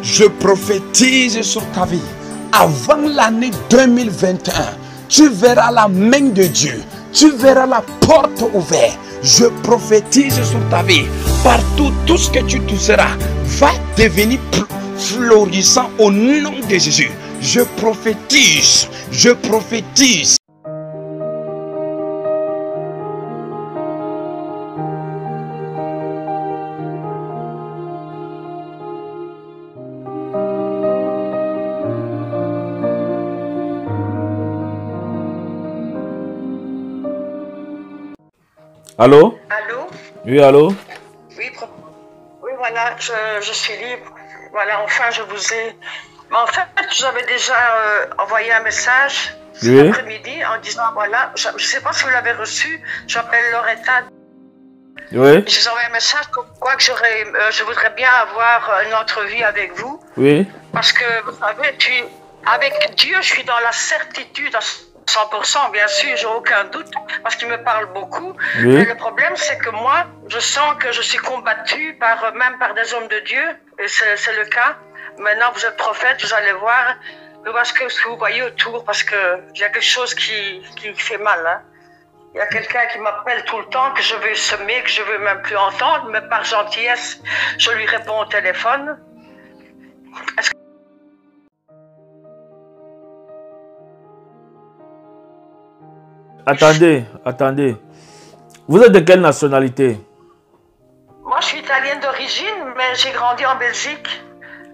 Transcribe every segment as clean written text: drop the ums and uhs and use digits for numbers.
Je prophétise sur ta vie. Avant l'année 2021, tu verras la main de Dieu. Tu verras la porte ouverte. Je prophétise sur ta vie. Partout, tout ce que tu toucheras va devenir florissant au nom de Jésus. Je prophétise. Je prophétise. Allô? Allô? Oui, allô? Oui, oui, voilà, je suis libre. Voilà, enfin, je vous ai... Mais en fait, je vous avais déjà envoyé un message cet après-midi en disant, voilà, je ne sais pas si vous l'avez reçu, j'appelle Loretta. Oui. Je vous ai envoyé un message comme quoi que je voudrais bien avoir une entrevue avec vous. Oui. Parce que, vous savez, avec Dieu, je suis dans la certitude à 100%, bien sûr, j'ai aucun doute, parce qu'il me parle beaucoup. Oui. Mais le problème, c'est que moi, je sens que je suis combattue même par des hommes de Dieu, et c'est le cas. Maintenant, vous êtes prophète, vous allez voir ce que vous voyez autour, parce qu'il y a quelque chose qui fait mal. Hein. Il y a quelqu'un qui m'appelle tout le temps, que je veux semer, que je veux même plus entendre, mais par gentillesse, je lui réponds au téléphone. Attendez. Vous êtes de quelle nationalité? Moi, je suis italienne d'origine, mais j'ai grandi en Belgique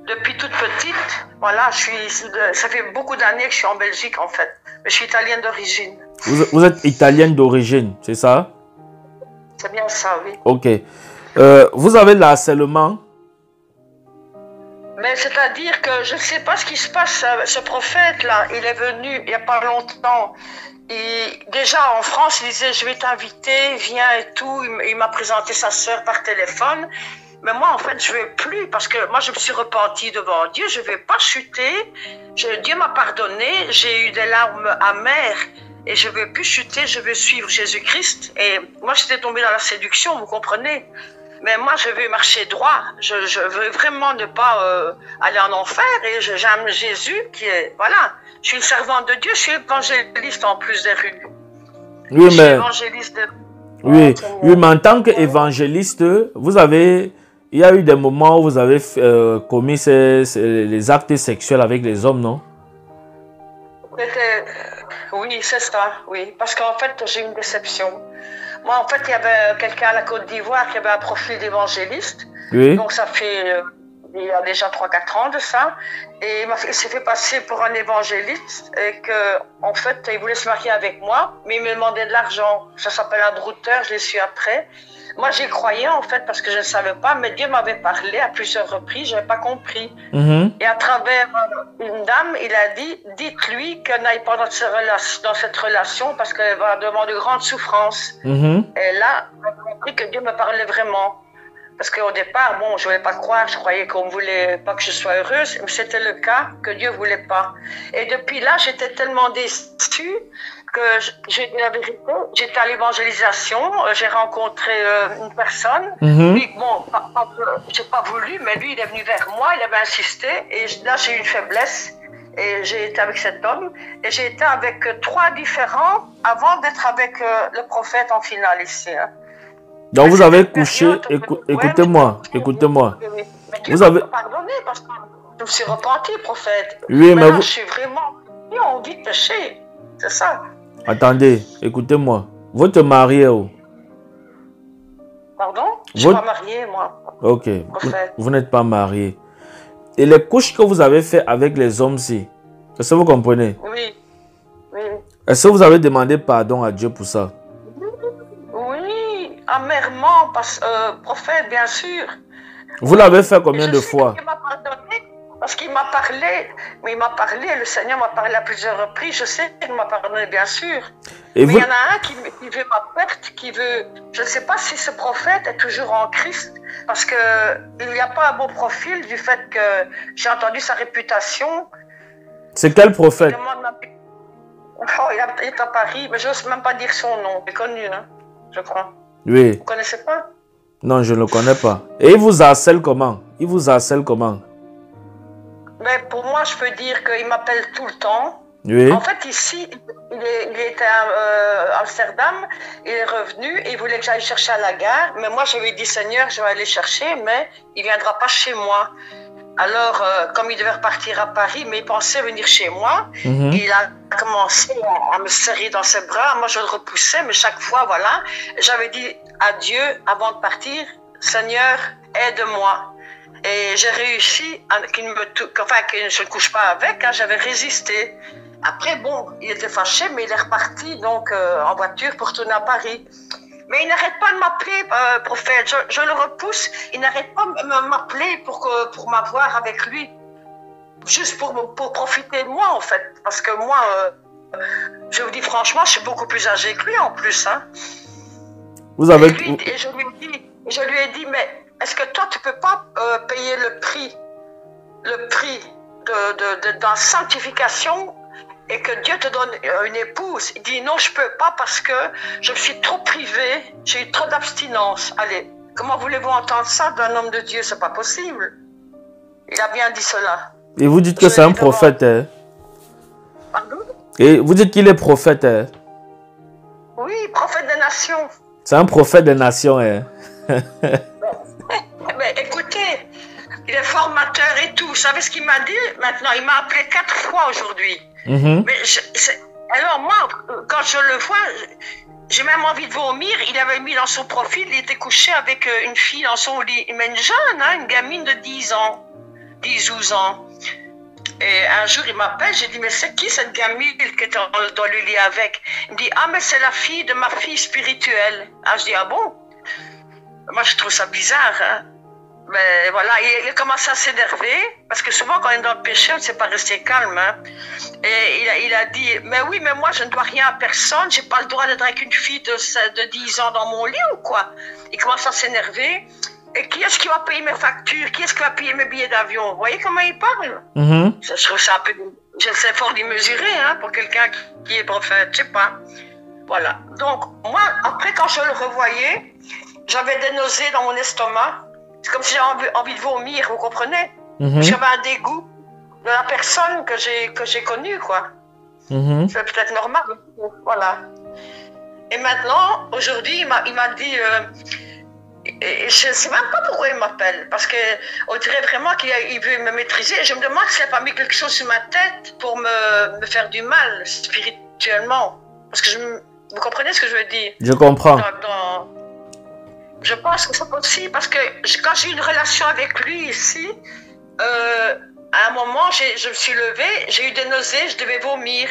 depuis toute petite. Voilà, ça fait beaucoup d'années que je suis en Belgique, en fait. Mais je suis italienne d'origine. Vous êtes italienne d'origine, c'est ça? C'est bien ça, oui. Ok. Vous avez le harcèlement? Mais c'est-à-dire que je ne sais pas ce qui se passe. Ce prophète-là, il est venu il n'y a pas longtemps. Et déjà en France, il disait je vais t'inviter, viens et tout. Il m'a présenté sa sœur par téléphone. Mais moi, en fait, je ne veux plus parce que moi, je me suis repentie devant Dieu. Je ne vais pas chuter. Dieu m'a pardonné. J'ai eu des larmes amères et je ne veux plus chuter. Je veux suivre Jésus-Christ. Et moi, j'étais tombée dans la séduction, vous comprenez? Mais moi, je veux marcher droit. Je veux vraiment ne pas aller en enfer. Et j'aime Jésus qui est... Voilà. Je suis une servante de Dieu. Je suis évangéliste en plus des rues. Oui, je suis évangéliste des... Oui, mais en tant qu'évangéliste, il y a eu des moments où vous avez commis les actes sexuels avec les hommes, non? Oui, c'est ça, oui. Parce qu'en fait, j'ai une déception. Moi, en fait, il y avait quelqu'un à la Côte d'Ivoire qui avait un profil d'évangéliste. Oui. Donc, ça fait il y a déjà 3-4 ans de ça. Et il s'est fait passer pour un évangéliste et que, en fait, il voulait se marier avec moi, mais il me demandait de l'argent. Ça s'appelle un brouteur, je l'ai su après. Moi, j'y croyais, en fait, parce que je ne savais pas, mais Dieu m'avait parlé à plusieurs reprises, je n'avais pas compris. Et à travers une dame, il a dit, dites-lui qu'elle n'aille pas dans cette relation parce qu'elle va demander de grandes souffrances. Et là, j'ai compris que Dieu me parlait vraiment. Parce qu'au départ, bon, je ne voulais pas croire, je croyais qu'on ne voulait pas que je sois heureuse, mais c'était le cas, que Dieu ne voulait pas. Et depuis là, j'étais tellement déçue que j'ai dit la vérité. J'étais à l'évangélisation, j'ai rencontré une personne. Lui, bon, j'ai pas voulu, mais lui, il est venu vers moi, il avait insisté, et là, j'ai eu une faiblesse. Et j'ai été avec cet homme, et j'ai été avec 3 différents avant d'être avec le prophète en finale ici. Hein. Donc vous avez couché, écoutez-moi. Vous avez pardonné parce que je me suis repenti, prophète. Oui, mais vous... je suis vraiment envie de pécher, c'est ça. Attendez, écoutez-moi. Vous êtes marié où? Pardon? Je ne suis pas mariée, moi. Ok, vous n'êtes pas marié. Et les couches que vous avez fait avec les hommes-ci, est-ce que vous comprenez? Oui. Est-ce que vous avez demandé pardon à Dieu pour ça? Oui, amèrement, prophète, bien sûr. Vous l'avez fait combien de fois? Il m'a pardonné parce qu'il m'a parlé. Mais il m'a parlé, le Seigneur m'a parlé à plusieurs reprises. Je sais qu'il m'a pardonné, bien sûr. Mais il y en a un qui veut ma perte, qui veut... Je ne sais pas si ce prophète est toujours en Christ, parce qu'il n'y a pas un bon profil du fait que j'ai entendu sa réputation. C'est quel prophète? Il est à Paris, mais je n'ose même pas dire son nom. Il est connu, hein, je crois. Oui. Vous ne connaissez pas? Non, je ne le connais pas. Et il vous harcèle comment? Mais pour moi, je peux dire qu'il m'appelle tout le temps. Oui. En fait, ici, il était à Amsterdam, il est revenu et il voulait que j'aille chercher à la gare. Mais moi, je lui ai dit, Seigneur, je vais aller chercher, mais il ne viendra pas chez moi. Alors, comme il devait repartir à Paris, mais il pensait venir chez moi, il a commencé à me serrer dans ses bras. Moi, je le repoussais, mais chaque fois, voilà, j'avais dit à Dieu, avant de partir, Seigneur, aide-moi. Et j'ai réussi que je ne couche pas avec, hein, j'avais résisté. Après, bon, il était fâché, mais il est reparti donc en voiture pour tourner à Paris. Mais il n'arrête pas de m'appeler, prophète. Je le repousse. Il n'arrête pas de m'appeler pour m'avoir avec lui. Juste pour profiter de moi, en fait. Parce que moi, je vous dis franchement, je suis beaucoup plus âgée que lui, en plus. Hein. Vous avez... Et je lui ai dit, mais est-ce que toi, tu ne peux pas payer le prix de la sanctification et que Dieu te donne une épouse? Il dit non, je ne peux pas parce que je me suis trop privée, j'ai eu trop d'abstinence. Allez, comment voulez-vous entendre ça d'un homme de Dieu? C'est pas possible. Il a bien dit cela. Et vous dites que c'est un prophète, hein? Pardon? Et vous dites qu'il est prophète, hein? Oui, prophète des nations. C'est un prophète des nations, hein? Mais écoutez, il est formateur et tout. Vous savez ce qu'il m'a dit maintenant? Il m'a appelé 4 fois aujourd'hui. Mais alors moi, quand je le vois, j'ai même envie de vomir. Il avait mis dans son profil, il était couché avec une fille dans son lit. Mais une jeune, hein, une gamine de 10 ans, 10-12 ans. Et un jour, il m'appelle, j'ai dit, mais c'est qui cette gamine qui est dans le lit avec? Il me dit, ah, mais c'est la fille de ma fille spirituelle. Ah, je dis, ah bon? Moi, je trouve ça bizarre, hein. Mais voilà, il a commencé à s'énerver, parce que souvent, quand on est dans le péché, on ne sait pas rester calme, hein. Et il a dit, mais oui, mais moi, je ne dois rien à personne, je n'ai pas le droit d'être avec une fille de 10 ans dans mon lit ou quoi? Il commence à s'énerver. Et qui est-ce qui va payer mes factures? Qui est-ce qui va payer mes billets d'avion? Vous voyez comment il parle? Je trouve ça un peu... Je sais fort démesuré, hein, pour quelqu'un qui est prophète, je ne sais pas. Voilà. Donc, moi, après, quand je le revoyais, j'avais des nausées dans mon estomac. C'est comme si j'avais envie de vomir, vous comprenez? J'avais un dégoût de la personne que j'ai connue, quoi. C'est peut-être normal. Voilà. Et maintenant, aujourd'hui, il m'a dit... Et je ne sais même pas pourquoi il m'appelle, parce qu'on dirait vraiment qu'il veut me maîtriser. Et je me demande s'il n'a pas mis quelque chose sur ma tête pour me faire du mal spirituellement. Parce que vous comprenez ce que je veux dire? Je comprends. Je pense que c'est possible, parce que quand j'ai eu une relation avec lui ici, à un moment, je me suis levée, j'ai eu des nausées, je devais vomir.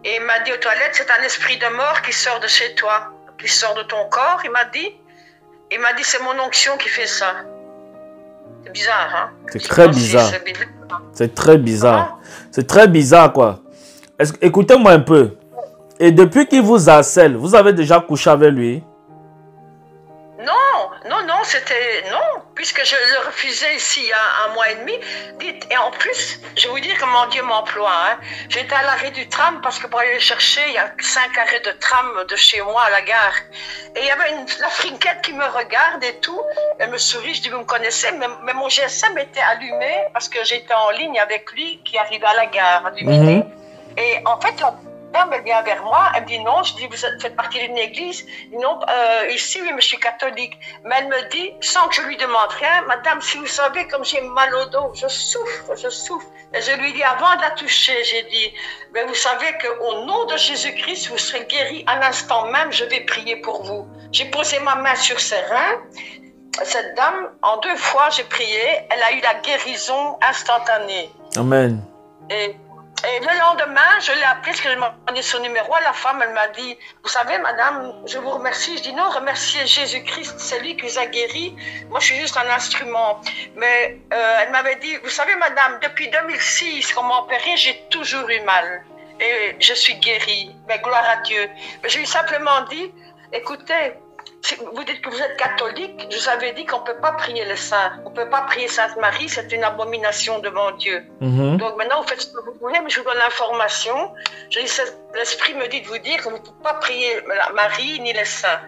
Et il m'a dit aux toilettes, c'est un esprit de mort qui sort de chez toi, qui sort de ton corps, il m'a dit. Il m'a dit, c'est mon onction qui fait ça. C'est bizarre, hein? C'est très bizarre. C'est très bizarre. C'est très bizarre, quoi. Écoutez-moi un peu. Et depuis qu'il vous harcèle, vous avez déjà couché avec lui? Non, c'était... Non, puisque je le refusais ici il y a 1 mois et demi. Et en plus, je vais vous dire comment Dieu m'emploie. Hein. J'étais à l'arrêt du tram parce que pour aller le chercher, il y a 5 arrêts de tram de chez moi à la gare. Et il y avait la friquette qui me regarde et tout. Elle me sourit, je dis, vous me connaissez? Mais mon GSM était allumé parce que j'étais en ligne avec lui qui arrivait à la gare à midi. Et en fait, elle vient vers moi, elle me dit non, je dis, vous faites partie d'une église? Je dis non, ici, oui, mais je suis catholique. Mais elle me dit, sans que je lui demande rien, madame, si vous savez comme j'ai mal au dos, je souffre. Et je lui dis, avant de la toucher, j'ai dit, mais vous savez qu'au nom de Jésus-Christ, vous serez guéri à l'instant même, je vais prier pour vous. J'ai posé ma main sur ses reins. Cette dame, en 2 fois, j'ai prié, elle a eu la guérison instantanée. Amen. Et le lendemain, je l'ai appelée parce que je m'ai donné son numéro. La femme, elle m'a dit, vous savez, madame, je vous remercie. Je dis non, remerciez Jésus-Christ, c'est lui qui vous a guéri. Moi, je suis juste un instrument. Mais elle m'avait dit, vous savez, madame, depuis 2006 qu'on m'a opéré, j'ai toujours eu mal. Et je suis guérie. Mais gloire à Dieu. Mais je lui ai simplement dit, écoutez, vous dites que vous êtes catholique, je vous avais dit qu'on ne peut pas prier les saints. On ne peut pas prier Sainte Marie, c'est une abomination devant Dieu. Donc maintenant, vous faites ce que vous voulez, mais je vous donne l'information. Je dis, l'Esprit me dit de vous dire que vous ne pouvez pas prier la Marie ni les saints.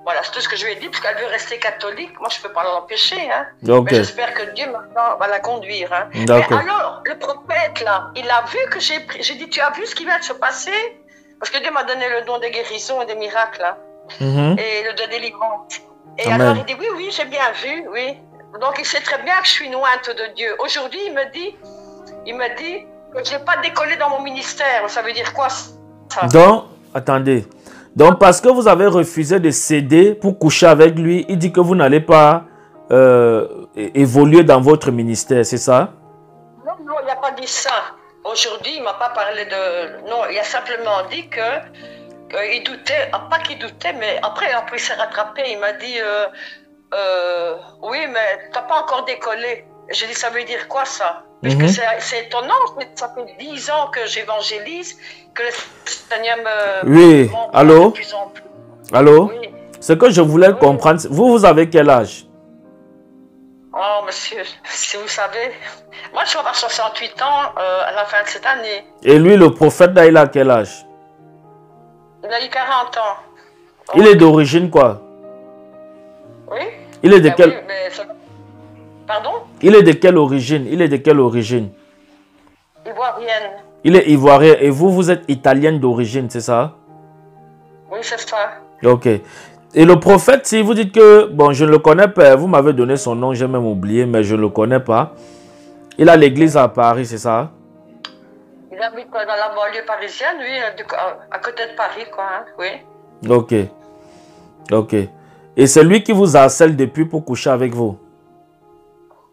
Voilà, c'est tout ce que je lui ai dit, parce qu'elle veut rester catholique. Moi, je ne peux pas l'empêcher. Hein. Ok. Mais j'espère que Dieu maintenant va la conduire. Hein. Mais alors, le prophète, là, il a vu que j'ai pris. J'ai dit, tu as vu ce qui vient de se passer? Parce que Dieu m'a donné le don des guérisons et des miracles, là. Et le don des délivrance. Et Amen. alors, il dit, oui, oui, j'ai bien vu, oui. Donc, il sait très bien que je suis une ointe de Dieu. Aujourd'hui, il me dit que je n'ai pas décollé dans mon ministère. Ça veut dire quoi, ça? Donc, attendez. Donc, parce que vous avez refusé de céder pour coucher avec lui, il dit que vous n'allez pas évoluer dans votre ministère, c'est ça? Non, non, il n'a pas dit ça. Aujourd'hui, il ne m'a pas parlé de... Non, il a simplement dit qu'il doutait, pas qu'il doutait, mais après il s'est rattrapé. Il m'a dit, oui, mais tu n'as pas encore décollé. J'ai dit, ça veut dire quoi, ça? Parce que c'est étonnant, ça fait 10 ans que j'évangélise, que le Seigneur me... Oui, allô? De plus en plus. Allô? Oui. Ce que je voulais comprendre, vous avez quel âge? Oh, monsieur, si vous savez, moi je vais avoir 68 ans à la fin de cette année. Et lui, le prophète, là, il a quel âge? Il a eu 40 ans. Il est d'origine quoi? Oui. Il est de quelle... Oui, mais pardon? Il est de quelle origine? Il est de quelle origine? Ivoirienne. Il est ivoirien et vous, vous êtes italienne d'origine, c'est ça? Oui, c'est ça. Ok. Et le prophète, si vous dites que, bon, je ne le connais pas, vous m'avez donné son nom, j'ai même oublié, mais je ne le connais pas. Il a l'église à Paris, c'est ça? Il habite dans la banlieue parisienne, oui, à côté de Paris, quoi, hein, oui. Ok. Ok. Et c'est lui qui vous harcèle depuis pour coucher avec vous?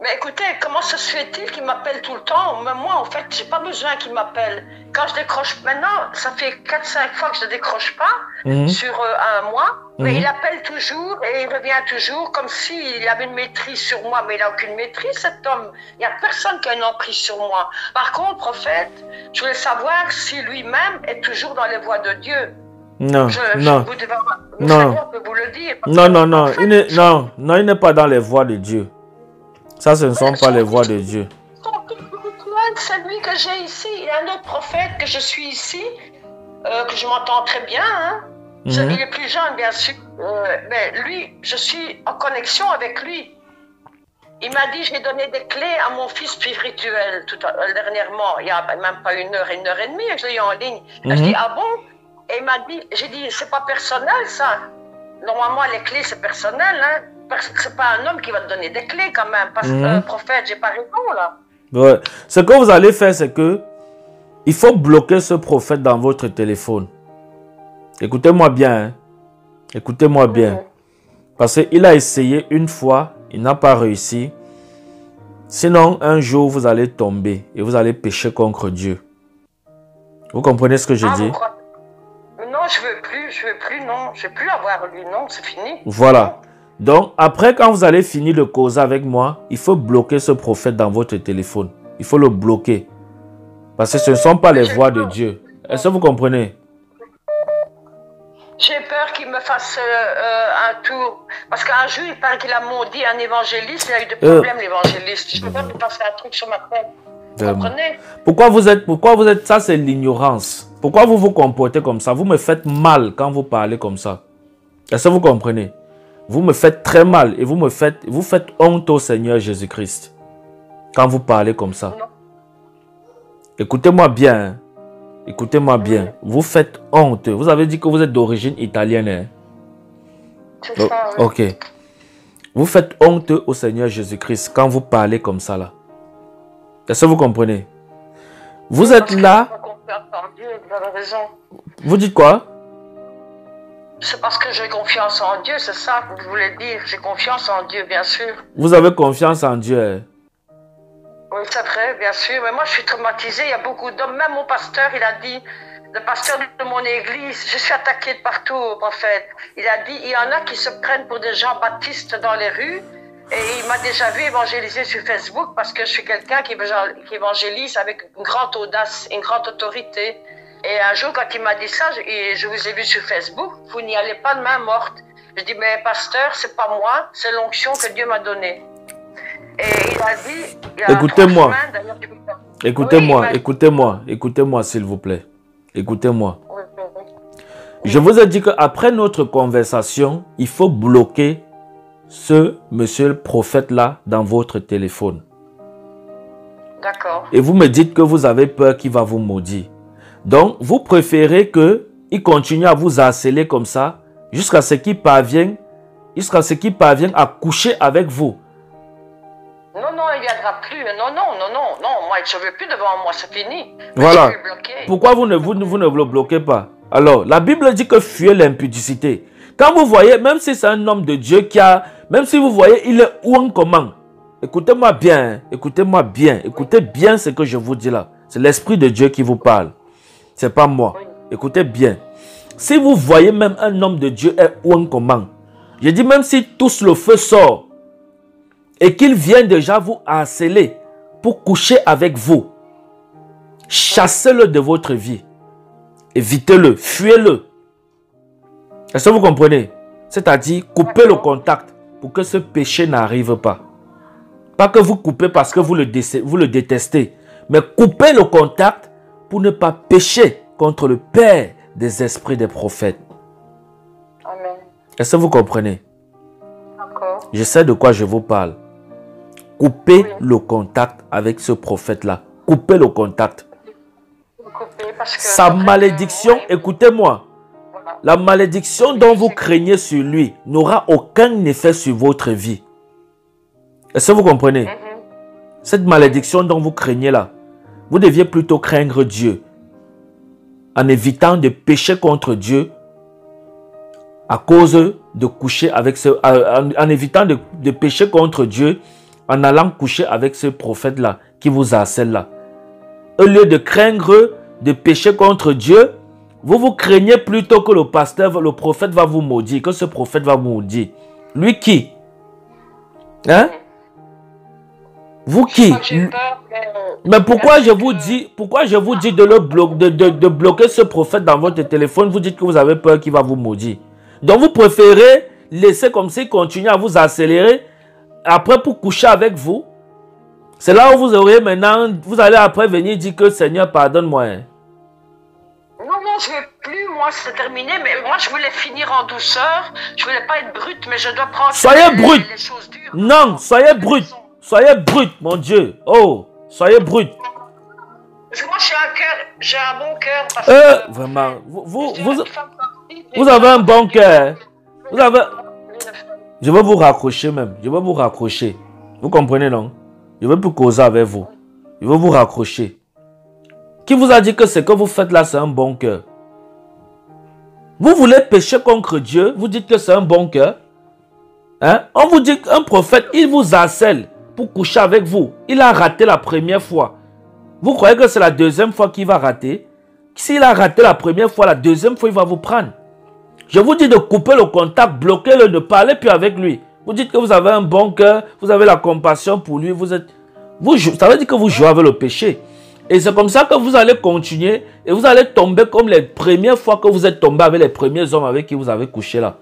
Mais écoutez, comment se fait-il qu'il m'appelle tout le temps? Même moi, en fait, j'ai pas besoin qu'il m'appelle. Quand je décroche, maintenant, ça fait 4-5 fois que je ne décroche pas sur un mois. Mais il appelle toujours et il revient toujours comme s'il avait une maîtrise sur moi. Mais il n'a aucune maîtrise, cet homme. Il n'y a personne qui a une emprise sur moi. Par contre, prophète, je voulais savoir si lui-même est toujours dans les voies de Dieu. Non, non. Le Seigneur peut vous le dire. Non. Il n'est pas dans les voies de Dieu. Ça, ce ne sont pas les voies de Dieu. C'est lui que j'ai ici. Il y a un autre prophète que je suis ici, que je m'entends très bien. Hein. Il est plus jeune, bien sûr. Mais lui, je suis en connexion avec lui. Il m'a dit, j'ai donné des clés à mon fils spirituel dernièrement. Il n'y a même pas une heure et demie, je l'ai eu en ligne. Je dis, ah bon? Et il m'a dit, j'ai dit, c'est pas personnel ça. Normalement, les clés, c'est personnel. Hein. C'est pas un homme qui va te donner des clés quand même. Parce que prophète, j'ai pas raison là. Ouais. Ce que vous allez faire, c'est que il faut bloquer ce prophète dans votre téléphone. Écoutez-moi bien. Hein. Écoutez-moi bien. Parce qu'il a essayé une fois, il n'a pas réussi. Sinon, un jour, vous allez tomber et vous allez pécher contre Dieu. Vous comprenez ce que je dis? Non, je veux plus, non. Je veux plus avoir lui, non, c'est fini. Voilà. Donc, après, quand vous allez finir de causer avec moi, il faut bloquer ce prophète dans votre téléphone. Il faut le bloquer. Parce que ce ne sont pas les voies de Dieu. Est-ce que vous comprenez? J'ai peur qu'il me fasse un tour. Parce qu'un jour, il paraît qu'il a maudit un évangéliste. Il a eu des problèmes, l'évangéliste. Je ne peux pas lui passer un truc sur ma tête. Vous comprenez? Pourquoi vous êtes... Ça, c'est l'ignorance. Pourquoi vous vous comportez comme ça? Vous me faites mal quand vous parlez comme ça. Est-ce que vous comprenez? Vous me faites très mal et vous faites honte au Seigneur Jésus-Christ quand vous parlez comme ça. Écoutez-moi bien. Hein. Écoutez-moi bien. Vous faites honte. Vous avez dit que vous êtes d'origine italienne. Hein? C'est ça, oui. Ok. Vous faites honte au Seigneur Jésus-Christ quand vous parlez comme ça là. Est-ce que vous comprenez? Vous êtes là. Vous avez raison. Vous dites quoi? C'est parce que j'ai confiance en Dieu, c'est ça que vous voulez dire. J'ai confiance en Dieu, bien sûr. Vous avez confiance en Dieu. Hein? Oui, c'est vrai, bien sûr. Mais moi, je suis traumatisée. Il y a beaucoup d'hommes. Même mon pasteur, il a dit, le pasteur de mon église, je suis attaquée de partout, prophète. Il a dit, il y en a qui se prennent pour des gens baptistes dans les rues. Et il m'a déjà vu évangéliser sur Facebook parce que je suis quelqu'un qui évangélise avec une grande audace, une grande autorité. Et un jour, quand il m'a dit ça, je vous ai vu sur Facebook, vous n'y allez pas de main morte. Je dis, mais pasteur, c'est pas moi, c'est l'onction que Dieu m'a donnée. Et il a dit... Écoutez-moi. Écoutez-moi, écoutez-moi, écoutez-moi, s'il vous plaît. Écoutez-moi. Je vous ai dit qu'après notre conversation, il faut bloquer ce monsieur le prophète-là dans votre téléphone. D'accord. Et vous me dites que vous avez peur qu'il va vous maudire. Donc, vous préférez qu'il continue à vous harceler comme ça jusqu'à ce qu'il parvienne à coucher avec vous. Non, il ne viendra plus. Non. Moi, je ne veux plus devant moi, c'est fini. Voilà. Je vais le bloquer. Pourquoi vous ne le bloquez pas? Alors, la Bible dit que fuyez l'impudicité. Quand vous voyez, même si c'est un homme de Dieu même si vous voyez, il est ouin comment? Écoutez-moi bien, hein. Écoutez-moi bien. Écoutez bien ce que je vous dis là. C'est l'Esprit de Dieu qui vous parle. Ce n'est pas moi. Oui. Écoutez bien. Si vous voyez même un homme de Dieu est ouin comment? Je dis même si tous le feu sort et qu'il vient déjà vous harceler pour coucher avec vous, chassez-le de votre vie. Évitez-le, fuyez-le. Est-ce que vous comprenez? C'est-à-dire, coupez le contact pour que ce péché n'arrive pas. Pas que vous coupez parce que vous le détestez, mais coupez le contact pour ne pas pécher contre le Père des esprits des prophètes. Amen. Est-ce que vous comprenez? D'accord. Je sais de quoi je vous parle. Coupez le contact avec ce prophète-là. Coupez le contact. Parce que Sa malédiction, écoutez-moi, voilà. la malédiction dont vous craignez sur lui n'aura aucun effet sur votre vie. Est-ce que vous comprenez? Cette malédiction dont vous craignez là, vous deviez plutôt craindre Dieu en évitant de pécher contre Dieu à cause de coucher avec en évitant de pécher contre Dieu en allant coucher avec ce prophète-là qui vous harcèle là. Au lieu de craindre de pécher contre Dieu, vous craignez plutôt que le pasteur, le prophète va vous maudire, que ce prophète va vous maudire. Lui qui? Hein? Vous qui? Mais pourquoi je vous dis de bloquer ce prophète dans votre téléphone? Vous dites que vous avez peur qu'il va vous maudire. Donc vous préférez laisser comme s'il continue à vous accélérer après pour coucher avec vous. C'est là où vous aurez maintenant, vous allez après venir dire que Seigneur pardonne-moi. Hein. Non, je ne veux plus, moi c'est terminé, mais moi je voulais finir en douceur, je voulais pas être brute, mais je dois prendre les choses dures. Non, soyez brute. Soyez brute, mon Dieu. Oh, soyez brute. Parce que moi j'ai un bon cœur. Parce que vraiment, vous avez un bon cœur. Je vais vous raccrocher même. Je vais vous raccrocher. Vous comprenez, non? Je ne vais plus causer avec vous. Je vais vous raccrocher. Qui vous a dit que ce que vous faites là, c'est un bon cœur? Vous voulez pécher contre Dieu, vous dites que c'est un bon cœur? Hein? On vous dit qu'un prophète, il vous harcèle pour coucher avec vous. Il a raté la première fois. Vous croyez que c'est la deuxième fois qu'il va rater? S'il a raté la première fois, la deuxième fois, il va vous prendre. Je vous dis de couper le contact, bloquez-le, ne parlez plus avec lui. Vous dites que vous avez un bon cœur, vous avez la compassion pour lui, ça veut dire que vous jouez avec le péché. Et c'est comme ça que vous allez continuer et vous allez tomber comme les premières fois que vous êtes tombé avec les premiers hommes avec qui vous avez couché là.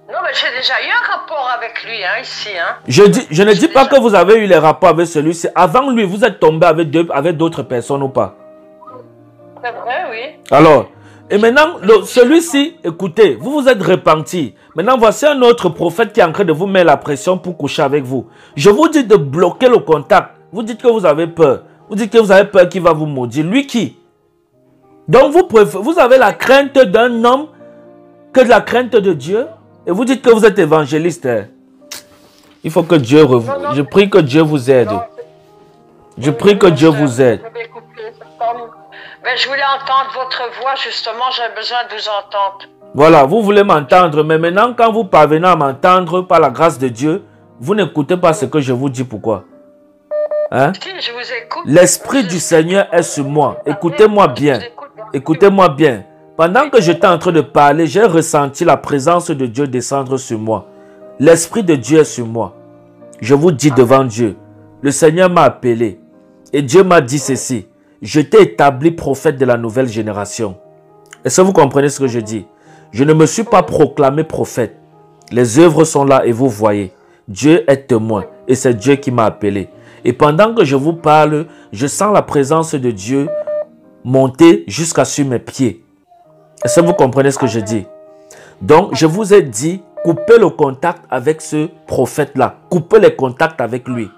Non, mais j'ai déjà eu un rapport avec lui, hein, ici. Hein. Je ne dis pas que vous avez eu les rapports avec celui-ci. Avant lui, vous êtes tombé avec d'autres personnes ou pas? C'est vrai, oui. Alors, et maintenant, celui-ci, écoutez, vous vous êtes repenti. Maintenant, voici un autre prophète qui est en train de vous mettre la pression pour coucher avec vous. Je vous dis de bloquer le contact. Vous dites que vous avez peur. Vous dites que vous avez peur qu'il va vous maudire. Lui qui? Donc, vous avez la crainte d'un homme que de la crainte de Dieu. Et vous dites que vous êtes évangéliste. Hein? Il faut que Dieu... Je prie que Dieu vous aide. Je prie que Dieu vous aide. Mais je voulais entendre votre voix, justement. J'ai besoin de vous entendre. Voilà, vous voulez m'entendre. Mais maintenant, quand vous parvenez à m'entendre par la grâce de Dieu, vous n'écoutez pas ce que je vous dis. Pourquoi? Hein? Si, je vous écoute. L'Esprit du Seigneur est sur moi. Écoutez-moi bien. Écoutez-moi bien. Pendant que j'étais en train de parler, j'ai ressenti la présence de Dieu descendre sur moi. L'Esprit de Dieu est sur moi. Je vous dis devant Dieu, le Seigneur m'a appelé. Et Dieu m'a dit ceci. Je t'ai établi prophète de la nouvelle génération. Est-ce que vous comprenez ce que je dis? Je ne me suis pas proclamé prophète. Les œuvres sont là et vous voyez. Dieu est témoin et c'est Dieu qui m'a appelé. Et pendant que je vous parle, je sens la présence de Dieu monter jusqu'à sur mes pieds. Est-ce que vous comprenez ce que je dis? Donc, je vous ai dit, coupez le contact avec ce prophète-là. Coupez les contacts avec lui.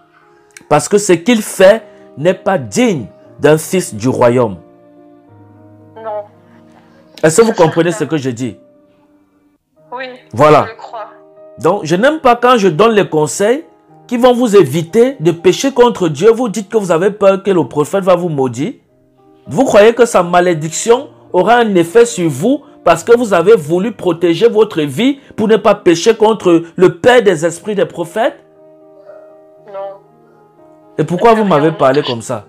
Parce que ce qu'il fait n'est pas digne d'un fils du royaume. Non. Est-ce que vous comprenez ce que je dis? Oui, voilà. Je le crois. Donc, je n'aime pas quand je donne les conseils qui vont vous éviter de pécher contre Dieu. Vous dites que vous avez peur que le prophète va vous maudire. Vous croyez que sa malédiction aura un effet sur vous parce que vous avez voulu protéger votre vie pour ne pas pécher contre le Père des esprits des prophètes? Non. Et pourquoi vous m'avez parlé comme ça?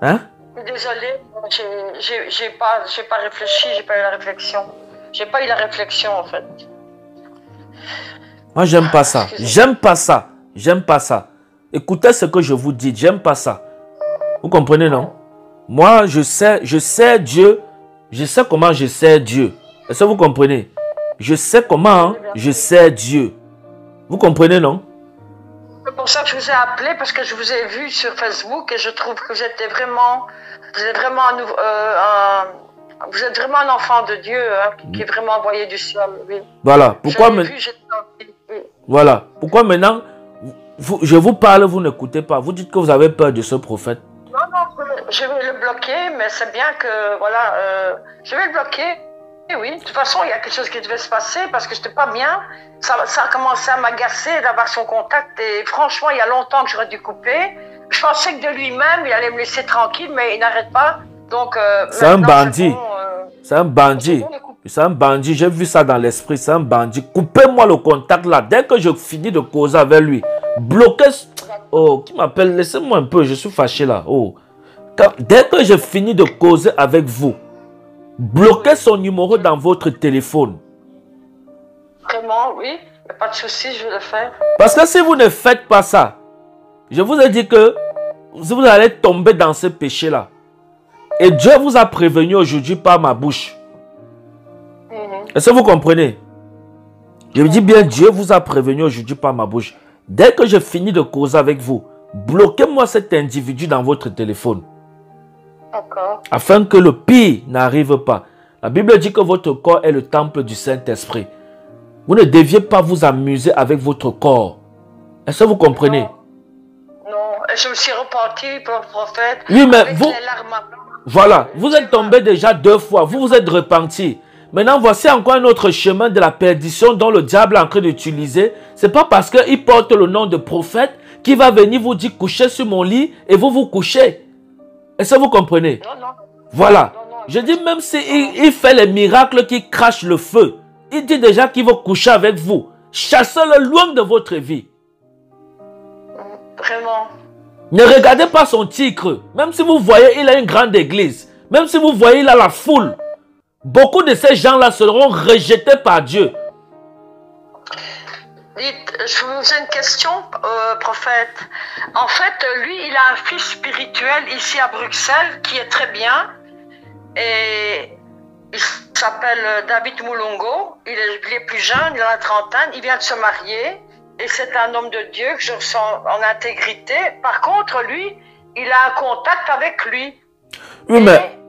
Hein? Désolée, j'ai pas réfléchi, j'ai pas eu la réflexion. J'ai pas eu la réflexion en fait. Moi, j'aime pas ça. J'aime pas ça. J'aime pas ça. Écoutez ce que je vous dis. J'aime pas ça. Vous comprenez, non? Moi, je sais Dieu. Je sais comment je sais Dieu. Est-ce que vous comprenez? Je sais comment je sais Dieu. Vous comprenez, non? C'est pour ça que je vous ai appelé, parce que je vous ai vu sur Facebook et je trouve que vous êtes vraiment un enfant de Dieu, hein, qui est vraiment envoyé du ciel. Oui. Voilà. Pourquoi Voilà. Pourquoi maintenant, je vous parle, vous n'écoutez pas. Vous dites que vous avez peur de ce prophète. Non, je vais le bloquer, mais c'est bien que, voilà, je vais le bloquer. Et oui, de toute façon, il y a quelque chose qui devait se passer parce que je n'étais pas bien. Ça a commencé à m'agacer d'avoir son contact et franchement, il y a longtemps que j'aurais dû couper. Je pensais que de lui-même, il allait me laisser tranquille, mais il n'arrête pas. Donc, c'est un bandit. C'est un bandit. C'est un bandit. J'ai vu ça dans l'esprit. C'est un bandit. Coupez-moi le contact là. Dès que je finis de causer avec lui, bloquez. Oh, qui m'appelle? Laissez-moi un peu. Je suis fâché là. Oh. Dès que je finis de causer avec vous, bloquez son numéro dans votre téléphone. Vraiment, oui. Pas de souci, je vais le faire. Parce que si vous ne faites pas ça, je vous ai dit que vous allez tomber dans ce péché-là. Et Dieu vous a prévenu aujourd'hui par ma bouche. Est-ce que vous comprenez? Je vous dis bien, Dieu vous a prévenu aujourd'hui par ma bouche. Dès que je finis de causer avec vous, bloquez-moi cet individu dans votre téléphone. D'accord. Afin que le pire n'arrive pas. La Bible dit que votre corps est le temple du Saint-Esprit. Vous ne deviez pas vous amuser avec votre corps. Est-ce que vous comprenez? Non, je me suis repenti pour le prophète. Oui, mais vous... Voilà, vous êtes tombé déjà 2 fois. Vous vous êtes repenti. Maintenant, voici encore un autre chemin de la perdition dont le diable est en train d'utiliser. Ce n'est pas parce qu'il porte le nom de prophète qu'il va venir vous dire couchez sur mon lit et vous vous couchez. Est-ce que vous comprenez? Non. Voilà. Je dis même s'il fait les miracles qui crachent le feu, il dit déjà qu'il va coucher avec vous. Chassez-le loin de votre vie. Vraiment. Ne regardez pas son tigre. Même si vous voyez, il a une grande église. Même si vous voyez, il a la foule. Beaucoup de ces gens-là seront rejetés par Dieu. Dites, je vous pose une question, prophète. En fait, lui, il a un fils spirituel ici à Bruxelles qui est très bien. Et il s'appelle David Moulongo. Il est plus jeune, il a la trentaine. Il vient de se marier. Et c'est un homme de Dieu que je ressens en intégrité. Par contre, lui, il a un contact avec lui. Oui, mais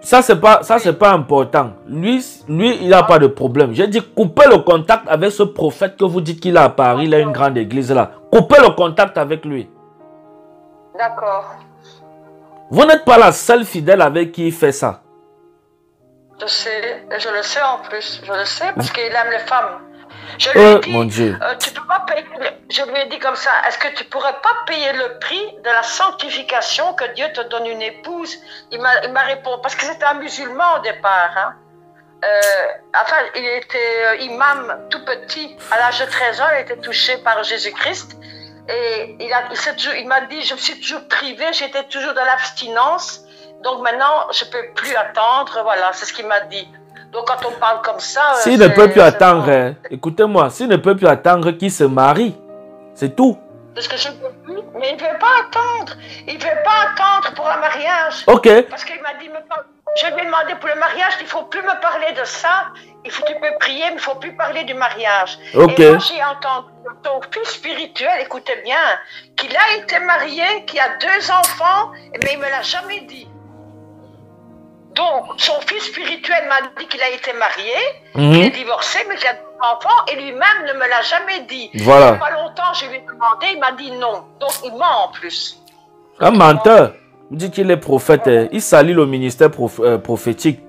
ça, c'est pas important. Lui, il n'a pas de problème. J'ai dit, coupez le contact avec ce prophète que vous dites qu'il a à Paris. Il a une grande église là. Coupez le contact avec lui. D'accord. Vous n'êtes pas la seule fidèle avec qui il fait ça. Je sais, je le sais en plus. Je le sais parce qu'il aime les femmes. Je lui ai dit, mon Dieu. Tu peux pas payer, je lui ai dit comme ça, est-ce que tu pourrais pas payer le prix de la sanctification que Dieu te donne une épouse? Il m'a répondu, parce que c'était un musulman au départ. Hein. Enfin, il était imam tout petit, à l'âge de 13 ans, il a été touché par Jésus-Christ. Et il m'a dit, je me suis toujours privé, j'étais toujours dans l'abstinence. Donc maintenant, je ne peux plus attendre. Voilà, c'est ce qu'il m'a dit. Donc quand on parle comme ça... S'il ne peut plus attendre, écoutez-moi, s'il ne peut plus attendre qu'il se marie, c'est tout. Parce que je ne peux plus, mais il ne veut pas attendre. Il ne veut pas attendre pour un mariage. Ok. Parce qu'il m'a dit, je lui ai demandé pour le mariage, il ne faut plus me parler de ça. Tu peux prier, mais il ne faut plus parler du mariage. Ok. Et moi, j'ai entendu ton fils spirituel, écoutez bien, qu'il a été marié, qu'il a 2 enfants, mais il ne me l'a jamais dit. Donc, son fils spirituel m'a dit qu'il a été marié, qu'il est divorcé, mais qu'il a des enfants, et lui-même ne me l'a jamais dit. Voilà. Il n'y a pas longtemps, je lui ai demandé, il m'a dit non. Donc, il ment en plus. Un menteur. Il dit qu'il est prophète. Il salit le ministère prophétique.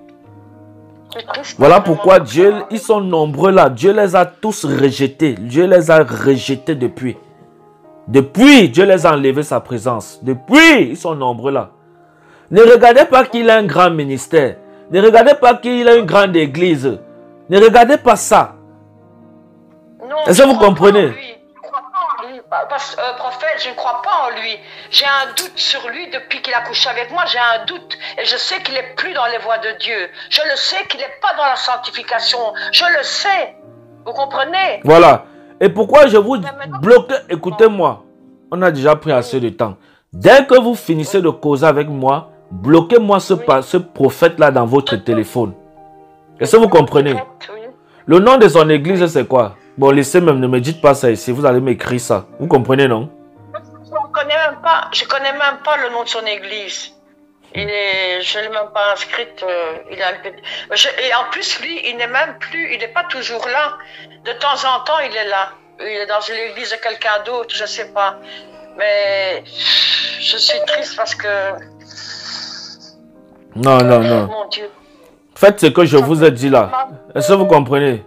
Voilà pourquoi Dieu, ils sont nombreux là. Dieu les a tous rejetés. Dieu les a rejetés depuis. Depuis, Dieu les a enlevé sa présence. Depuis, ils sont nombreux là. Ne regardez pas qu'il a un grand ministère. Ne regardez pas qu'il a une grande église. Ne regardez pas ça. Est-ce que vous comprenez? Prophète, je ne crois pas en lui. J'ai un doute sur lui depuis qu'il a couché avec moi. J'ai un doute. Et je sais qu'il n'est plus dans les voies de Dieu. Je le sais qu'il n'est pas dans la sanctification. Je le sais. Vous comprenez? Voilà. Et pourquoi je vous bloque? Écoutez-moi. On a déjà pris assez de temps. Dès que vous finissez de causer avec moi, bloquez-moi ce prophète-là dans votre téléphone. Est-ce que vous comprenez? Le nom de son église, c'est quoi? Bon, laissez même, ne me dites pas ça ici. Vous allez m'écrire ça. Vous comprenez, non? Je ne connais même pas le nom de son église. Je ne l'ai même pas inscrite. Et en plus, lui, il n'est même plus, il n'est pas toujours là. De temps en temps, il est là. Il est dans l'église de quelqu'un d'autre, je ne sais pas. Mais je suis triste parce que... Non, non, non. Mon Dieu. Faites ce que je vous ai dit là. Est-ce que vous comprenez?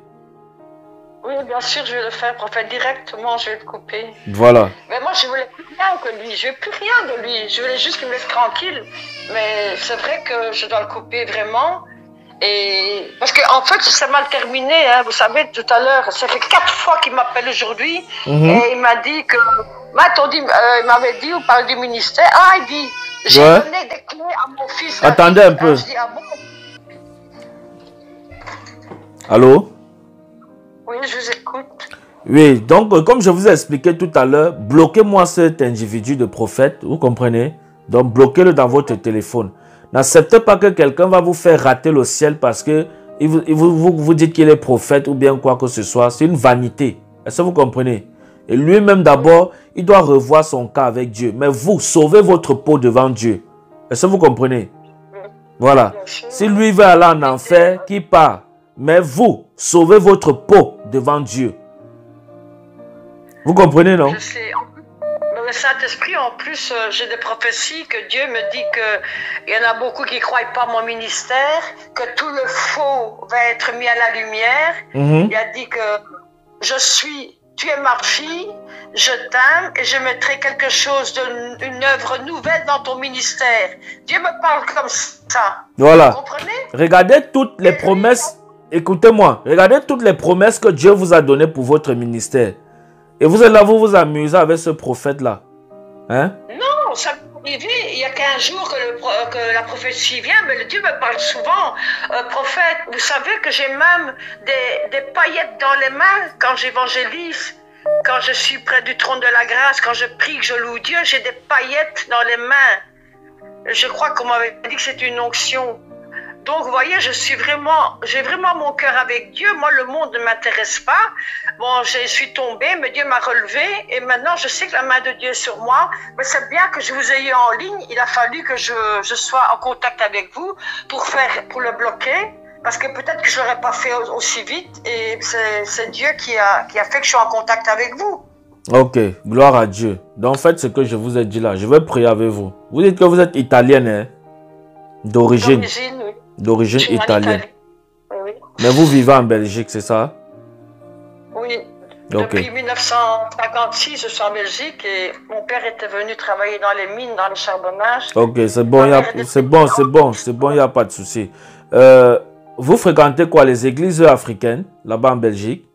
Oui, bien sûr, je vais le faire, prophète. Directement, je vais le couper. Voilà. Mais moi, je voulais plus rien que lui. Je veux plus rien de lui. Je voulais juste qu'il me laisse tranquille. Mais c'est vrai que je dois le couper vraiment. Et parce qu'en fait, c'est mal terminé. Hein. Vous savez, tout à l'heure, ça fait 4 fois qu'il m'appelle aujourd'hui. Et il m'a dit que... il m'avait dit, on parle du ministère. Ah, il dit, j'ai donné des clés à mon fils. Attendez un peu. Je dis, ah bon? Allô? Oui, je vous écoute. Oui, donc comme je vous ai expliqué tout à l'heure, bloquez-moi cet individu de prophète, vous comprenez? Donc bloquez-le dans votre téléphone. N'acceptez pas que quelqu'un va vous faire rater le ciel parce que vous dites qu'il est prophète ou bien quoi que ce soit. C'est une vanité. Est-ce que vous comprenez? Et lui-même d'abord, il doit revoir son cas avec Dieu. Mais vous, sauvez votre peau devant Dieu. Est-ce que vous comprenez? Voilà. Si lui veut aller en enfer, qu'il part. Mais vous, sauvez votre peau devant Dieu. Vous comprenez, non? Je sais. Le Saint-Esprit, en plus, j'ai des prophéties que Dieu me dit qu'il y en a beaucoup qui ne croient pas à mon ministère, que tout le faux va être mis à la lumière. Il a dit que tu es ma fille, je t'aime et je mettrai quelque chose, une œuvre nouvelle dans ton ministère. Dieu me parle comme ça. Voilà. Vous comprenez? Regardez toutes les promesses. Écoutez-moi, regardez toutes les promesses que Dieu vous a données pour votre ministère. Et vous êtes là, vous vous amusez avec ce prophète-là. Hein? Non, ça m'est arrivé il y a 15 jours que la prophétie vient, mais le Dieu me parle souvent. Prophète, vous savez que j'ai même des paillettes dans les mains quand j'évangélise, quand je suis près du trône de la grâce, quand je prie, que je loue Dieu, j'ai des paillettes dans les mains. Je crois qu'on m'avait dit que c'est une onction. Donc, vous voyez, j'ai vraiment mon cœur avec Dieu. Moi, le monde ne m'intéresse pas. Bon, je suis tombée, mais Dieu m'a relevée. Et maintenant, je sais que la main de Dieu est sur moi. Mais c'est bien que je vous ai eu en ligne. Il a fallu que je sois en contact avec vous pour le bloquer. Parce que peut-être que je ne l'aurais pas fait aussi vite. Et c'est Dieu qui a fait que je sois en contact avec vous. Ok, gloire à Dieu. Donc, faites ce que je vous ai dit là. Je vais prier avec vous. Vous dites que vous êtes italienne, hein? D'origine. D'origine, oui. D'origine italienne. Oui, oui. Mais vous vivez en Belgique, c'est ça? Oui. Okay. Depuis 1956, je suis en Belgique et mon père était venu travailler dans les mines, dans le charbonnage. Ok, c'est bon, il n'y a pas de souci. Vous fréquentez quoi, les églises africaines, là-bas en Belgique?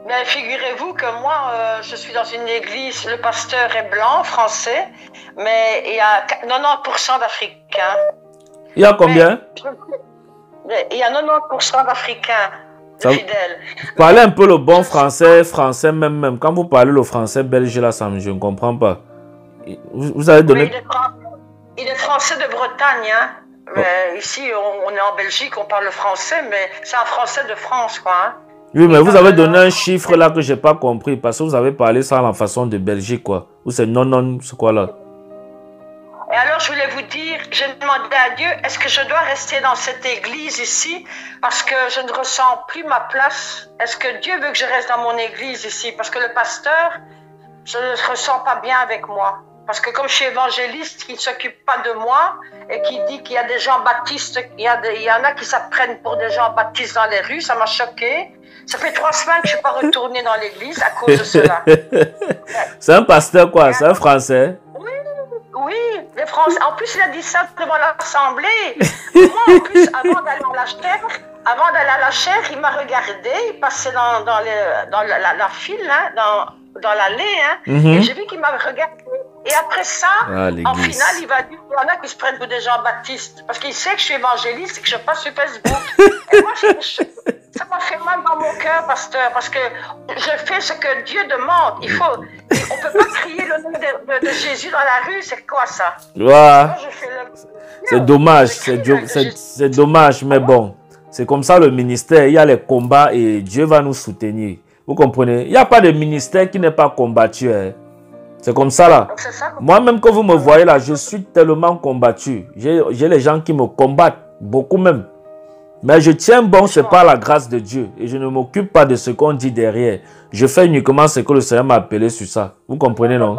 Ben, figurez-vous que moi, je suis dans une église, le pasteur est blanc, français, mais il y a 90% d'Africains. Il y a combien? Il y a 90% d'Africains fidèles. Parlez un peu le bon français même. Quand vous parlez le français belge, là, je ne comprends pas. Vous avez donné... Oui, il est français de Bretagne, hein. Mais ici, on est en Belgique, on parle le français, mais c'est un français de France, quoi. Hein. Oui, mais vous avez donné un chiffre là que je n'ai pas compris, parce que vous avez parlé ça à la façon de Belgique, quoi. Ou c'est non, c'est quoi là? Et alors, je voulais vous dire, j'ai demandé à Dieu, est-ce que je dois rester dans cette église ici parce que je ne ressens plus ma place? Est-ce que Dieu veut que je reste dans mon église ici? Parce que le pasteur, je ne le ressens pas bien avec moi. Parce que comme je suis évangéliste, qui ne s'occupe pas de moi et qui dit qu'il y a des gens baptistes, il y en a qui s'apprennent pour des gens baptistes dans les rues, ça m'a choqué. Ça fait 3 semaines que je ne suis pas retournée dans l'église à cause de cela. C'est un pasteur quoi? C'est un Français? Oui, les Français. En plus, il a dit ça devant l'Assemblée. Moi, en plus, avant d'aller à la chaire, il m'a regardé, il passait dans la file, hein, dans l'allée, hein, et j'ai vu qu'il m'a regardé. Et après ça, en finale, il va dire qu'il y en a qui se prennent pour des gens baptistes. Parce qu'il sait que je suis évangéliste et que je passe sur Facebook. Et moi, ça m'a fait mal dans mon cœur, pasteur, parce que je fais ce que Dieu demande. On ne peut pas crier le nom de Jésus dans la rue, c'est quoi ça? Ouais. C'est dommage, c'est dommage, mais bon. C'est comme ça le ministère, il y a les combats et Dieu va nous soutenir. Vous comprenez? Il n'y a pas de ministère qui n'est pas combattu, hein. C'est comme ça là. Moi-même, quand vous me voyez là, je suis tellement combattu. J'ai les gens qui me combattent, beaucoup même. Mais je tiens bon, c'est par la grâce de Dieu. Et je ne m'occupe pas de ce qu'on dit derrière. Je fais uniquement ce que le Seigneur m'a appelé sur ça. Vous comprenez, non?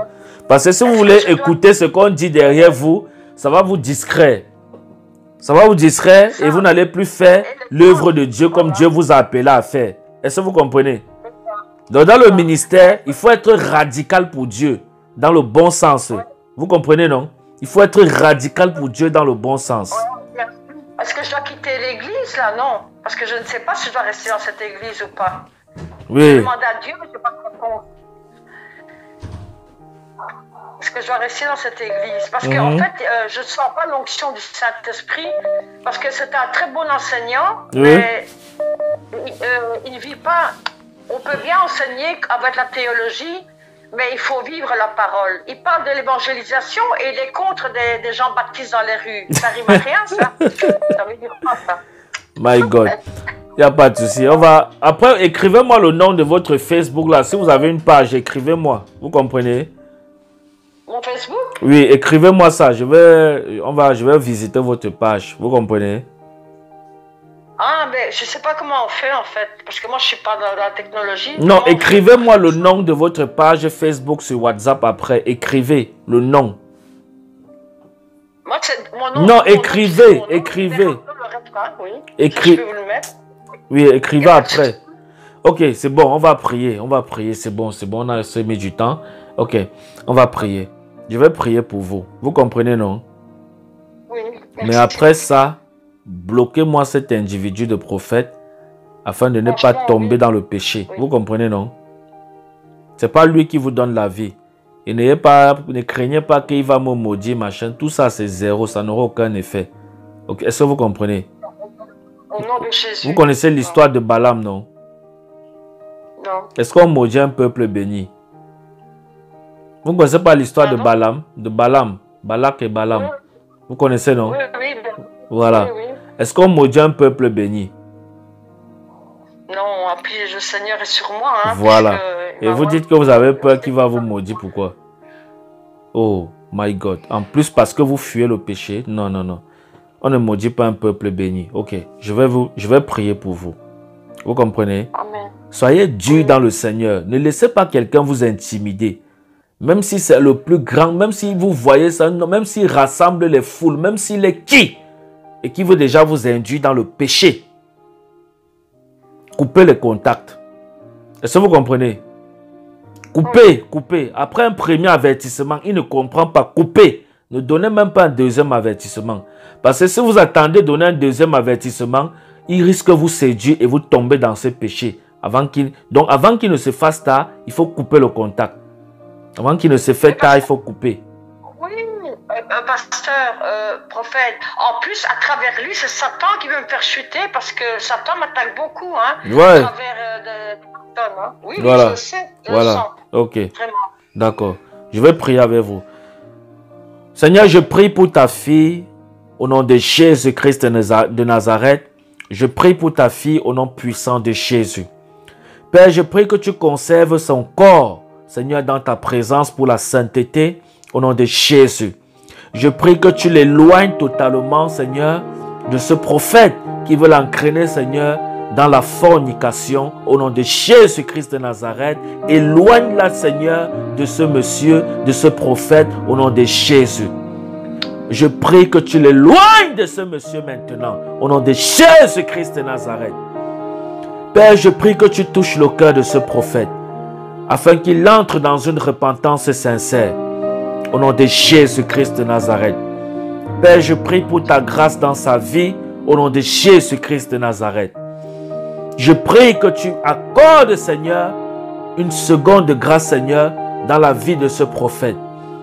Parce que si vous voulez écouter ce qu'on dit derrière vous, ça va vous distraire. Ça va vous distraire et vous n'allez plus faire l'œuvre de Dieu comme Dieu vous a appelé à faire. Est-ce que vous comprenez? Donc dans le ministère, il faut être radical pour Dieu. Dans le bon sens. Vous comprenez, non? Il faut être radical pour Dieu dans le bon sens. Est-ce que je dois quitter l'église, là? Non. Parce que je ne sais pas si je dois rester dans cette église ou pas. Oui. Je demande à Dieu, mais je ne sais pas comment. Est-ce que je dois rester dans cette église? Parce qu'en fait, je ne sens pas l'onction du Saint-Esprit. Parce que c'est un très bon enseignant, mais il ne vit pas. On peut bien enseigner avec la théologie, mais il faut vivre la parole. Il parle de l'évangélisation et il est contre des gens baptistes dans les rues. Ça rime à rien, ça. Ça veut dire quoi, ça? My God. Il n'y a pas de souci. Après, écrivez-moi le nom de votre Facebook là. Si vous avez une page, écrivez-moi. Vous comprenez? Mon Facebook? Oui, écrivez-moi ça. Je vais visiter votre page. Vous comprenez? Ah, mais je ne sais pas comment on fait en fait, parce que moi je ne suis pas dans la technologie. Non, écrivez-moi le nom de votre page Facebook sur WhatsApp après. Écrivez le nom. Moi, mon nom. Non, écrivez. Oui, écrivez après. Ok, c'est bon, on va prier. C'est bon, on a assez mis du temps. Ok, on va prier. Je vais prier pour vous. Vous comprenez, non? Oui. Mais après ça, bloquez-moi cet individu de prophète afin de ne pas tomber dans le péché. Oui. Vous comprenez, non? C'est pas lui qui vous donne la vie. Et ne craignez pas qu'il va me maudire, machin. Tout ça, c'est zéro. Ça n'aura aucun effet. Okay. Est-ce que vous comprenez? Au nom de Jésus. Vous connaissez l'histoire de Balaam, non? Non. Est-ce qu'on maudit un peuple béni? Vous ne connaissez pas l'histoire de Balaam? De Balaam. Balak et Balaam. Oui. Vous connaissez, non? Oui. Voilà. Oui. Est-ce qu'on maudit un peuple béni? Non, puis le Seigneur est sur moi. Hein, voilà. Et vous dites que vous avez peur qu'il va vous maudire. Pourquoi? Oh, my God. En plus, parce que vous fuyez le péché. Non. On ne maudit pas un peuple béni. Ok. Je vais prier pour vous. Vous comprenez? Amen. Soyez dur dans le Seigneur. Ne laissez pas quelqu'un vous intimider. Même si c'est le plus grand, même si vous voyez ça, même s'il rassemble les foules, même s'il est qui? Et qui veut déjà vous induire dans le péché. Coupez les contacts. Est-ce que vous comprenez? Coupez. Après un premier avertissement, il ne comprend pas. Coupez. Ne donnez même pas un deuxième avertissement. Parce que si vous attendez donner un deuxième avertissement, il risque de vous séduire et vous tomber dans ce péché. Donc avant qu'il ne se fasse tard, il faut couper le contact. Avant qu'il ne se fasse tard, il faut couper. Pasteur, prophète, en plus, à travers lui, c'est Satan qui veut me faire chuter parce que Satan m'attaque beaucoup, hein. Ouais. À travers des personnes, hein. Oui, voilà. Je sais, je voilà. le sens. Ok. Vraiment. D'accord. Je vais prier avec vous. Seigneur, je prie pour ta fille au nom de Jésus-Christ de Nazareth. Je prie pour ta fille au nom puissant de Jésus. Père, je prie que tu conserves son corps, Seigneur, dans ta présence pour la sainteté au nom de Jésus. Je prie que tu l'éloignes totalement, Seigneur, de ce prophète qui veut l'entraîner, Seigneur, dans la fornication. Au nom de Jésus-Christ de Nazareth, éloigne-la, Seigneur, de ce monsieur, de ce prophète, au nom de Jésus. Je prie que tu l'éloignes de ce monsieur maintenant, au nom de Jésus-Christ de Nazareth. Père, je prie que tu touches le cœur de ce prophète, afin qu'il entre dans une repentance sincère, au nom de Jésus-Christ de Nazareth. Père, je prie pour ta grâce dans sa vie, au nom de Jésus-Christ de Nazareth. Je prie que tu accordes, Seigneur, une seconde grâce, Seigneur, dans la vie de ce prophète,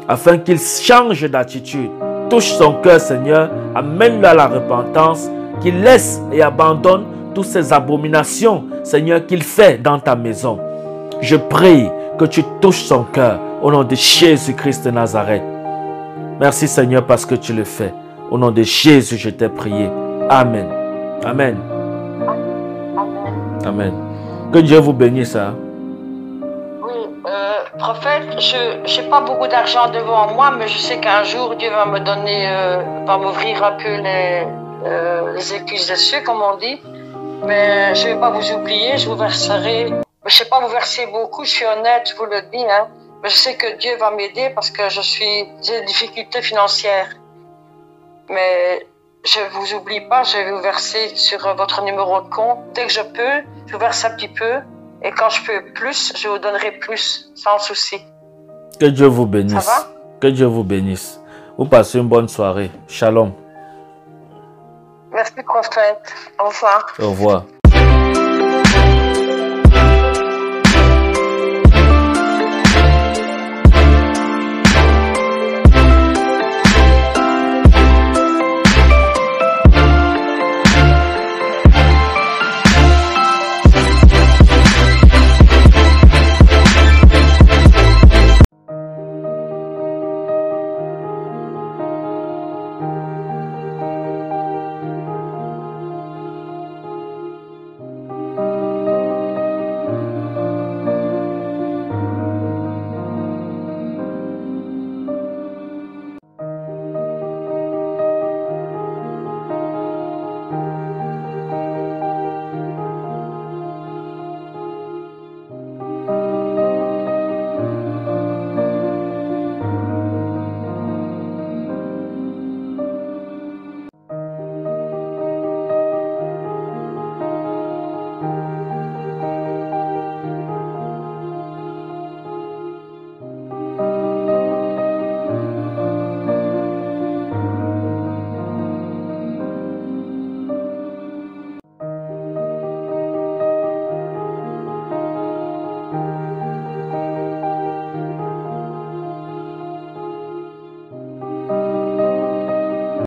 afin qu'il change d'attitude. Touche son cœur, Seigneur, amène-le à la repentance, qu'il laisse et abandonne toutes ces abominations, Seigneur, qu'il fait dans ta maison. Je prie que tu touches son cœur, au nom de Jésus-Christ de Nazareth. Merci, Seigneur, parce que tu le fais. Au nom de Jésus, je t'ai prié. Amen. Amen. Amen. Que Dieu vous bénisse. Hein? Prophète, je n'ai pas beaucoup d'argent devant moi, mais je sais qu'un jour, Dieu va me donner, va m'ouvrir un peu les écluses des cieux, comme on dit. Mais je ne vais pas vous oublier, je vous verserai. Je ne sais pas vous verser beaucoup, je suis honnête, je vous le dis. Hein. Mais je sais que Dieu va m'aider parce que j'ai des difficultés financières. Mais je ne vous oublie pas, je vais vous verser sur votre numéro de compte. Dès que je peux, je vous verse un petit peu. Et quand je peux plus, je vous donnerai plus, sans souci. Que Dieu vous bénisse. Ça va? Que Dieu vous bénisse. Vous passez une bonne soirée. Shalom. Merci, prophète. Au revoir. Au revoir.